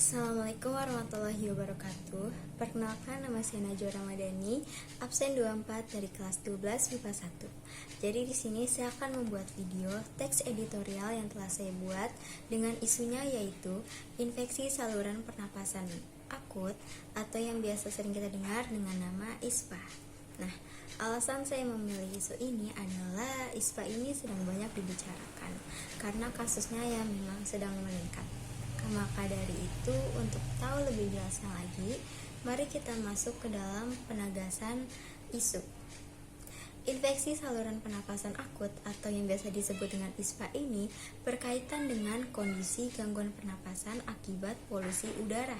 Assalamualaikum warahmatullahi wabarakatuh. Perkenalkan, nama saya Najwa Ramadhani, absen 24 dari kelas 12 MIPA 1. Jadi di sini saya akan membuat video teks editorial yang telah saya buat dengan isunya, yaitu infeksi saluran pernapasan akut atau yang biasa sering kita dengar dengan nama ISPA. Nah, alasan saya memilih isu ini adalah ISPA ini sedang banyak dibicarakan karena kasusnya yang memang sedang meningkat. Maka dari itu, untuk tahu lebih jelasnya lagi, mari kita masuk ke dalam penegasan isu. Infeksi saluran pernapasan akut atau yang biasa disebut dengan ISPA ini berkaitan dengan kondisi gangguan pernapasan akibat polusi udara.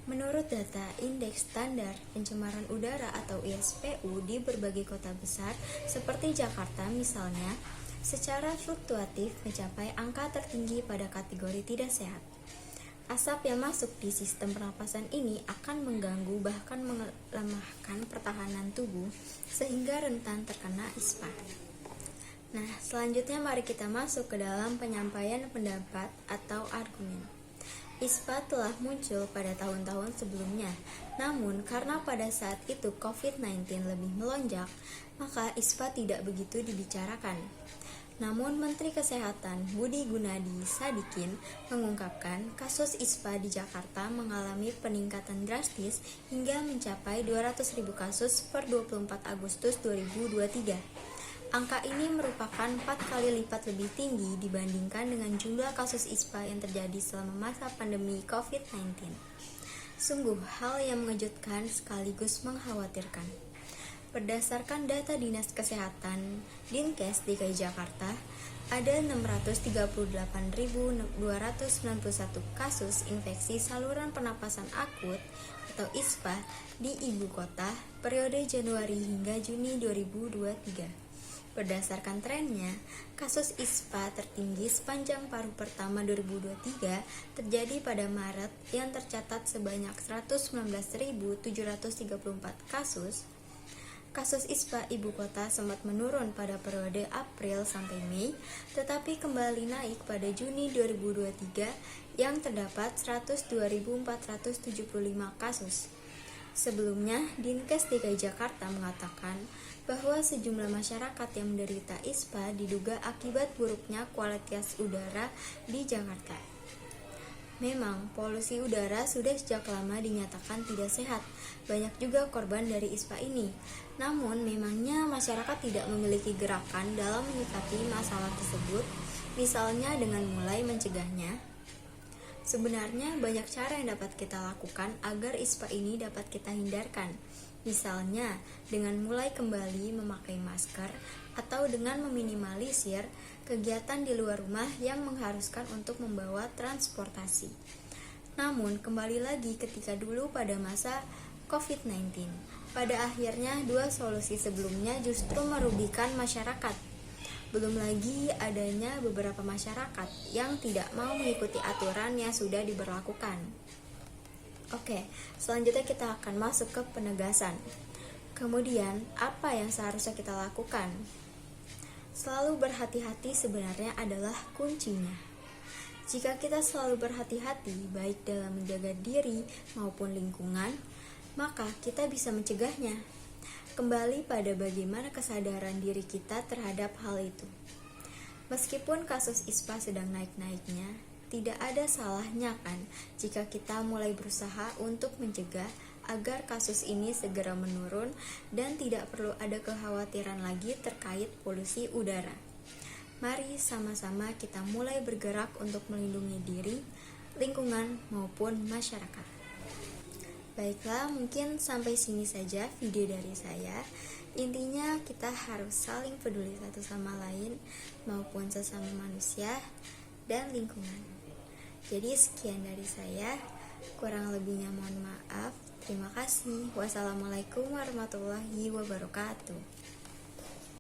Menurut data Indeks Standar Pencemaran Udara atau ISPU di berbagai kota besar seperti Jakarta misalnya, secara fluktuatif mencapai angka tertinggi pada kategori tidak sehat. Asap yang masuk di sistem pernapasan ini akan mengganggu bahkan melemahkan pertahanan tubuh sehingga rentan terkena ISPA. Nah, selanjutnya mari kita masuk ke dalam penyampaian pendapat atau argumen. ISPA telah muncul pada tahun-tahun sebelumnya, namun karena pada saat itu COVID-19 lebih melonjak, maka ISPA tidak begitu dibicarakan. Namun Menteri Kesehatan Budi Gunadi Sadikin mengungkapkan kasus ISPA di Jakarta mengalami peningkatan drastis hingga mencapai 200.000 kasus per 24 Agustus 2023. Angka ini merupakan 4 kali lipat lebih tinggi dibandingkan dengan jumlah kasus ISPA yang terjadi selama masa pandemi COVID-19. Sungguh hal yang mengejutkan sekaligus mengkhawatirkan. Berdasarkan data Dinas Kesehatan Dinkes DKI Jakarta, ada 638.291 kasus infeksi saluran pernapasan akut atau ISPA di ibu kota periode Januari hingga Juni 2023. Berdasarkan trennya, kasus ISPA tertinggi sepanjang paruh pertama 2023 terjadi pada Maret yang tercatat sebanyak 119.734 kasus. Kasus ISPA ibu kota sempat menurun pada periode April sampai Mei, tetapi kembali naik pada Juni 2023 yang terdapat 102.475 kasus. Sebelumnya, Dinkes DKI Jakarta mengatakan bahwa sejumlah masyarakat yang menderita ISPA diduga akibat buruknya kualitas udara di Jakarta. Memang, polusi udara sudah sejak lama dinyatakan tidak sehat. Banyak juga korban dari ISPA ini. Namun, memangnya masyarakat tidak memiliki gerakan dalam menyikapi masalah tersebut, misalnya dengan mulai mencegahnya. Sebenarnya, banyak cara yang dapat kita lakukan agar ISPA ini dapat kita hindarkan. Misalnya, dengan mulai kembali memakai masker atau dengan meminimalisir kegiatan di luar rumah yang mengharuskan untuk membawa transportasi. Namun, kembali lagi ketika dulu pada masa COVID-19, pada akhirnya dua solusi sebelumnya justru merugikan masyarakat. Belum lagi adanya beberapa masyarakat yang tidak mau mengikuti aturan yang sudah diberlakukan. Oke, selanjutnya kita akan masuk ke penegasan. Kemudian, apa yang seharusnya kita lakukan? Selalu berhati-hati sebenarnya adalah kuncinya. Jika kita selalu berhati-hati baik dalam menjaga diri maupun lingkungan, maka kita bisa mencegahnya. Kembali pada bagaimana kesadaran diri kita terhadap hal itu. Meskipun kasus ISPA sedang naik-naiknya, tidak ada salahnya kan jika kita mulai berusaha untuk mencegah agar kasus ini segera menurun dan tidak perlu ada kekhawatiran lagi terkait polusi udara. Mari sama-sama kita mulai bergerak untuk melindungi diri, lingkungan, maupun masyarakat. Baiklah, mungkin sampai sini saja video dari saya. Intinya kita harus saling peduli satu sama lain maupun sesama manusia dan lingkungan. Jadi sekian dari saya, kurang lebihnya mohon maaf. Terima kasih. Wassalamualaikum warahmatullahi wabarakatuh.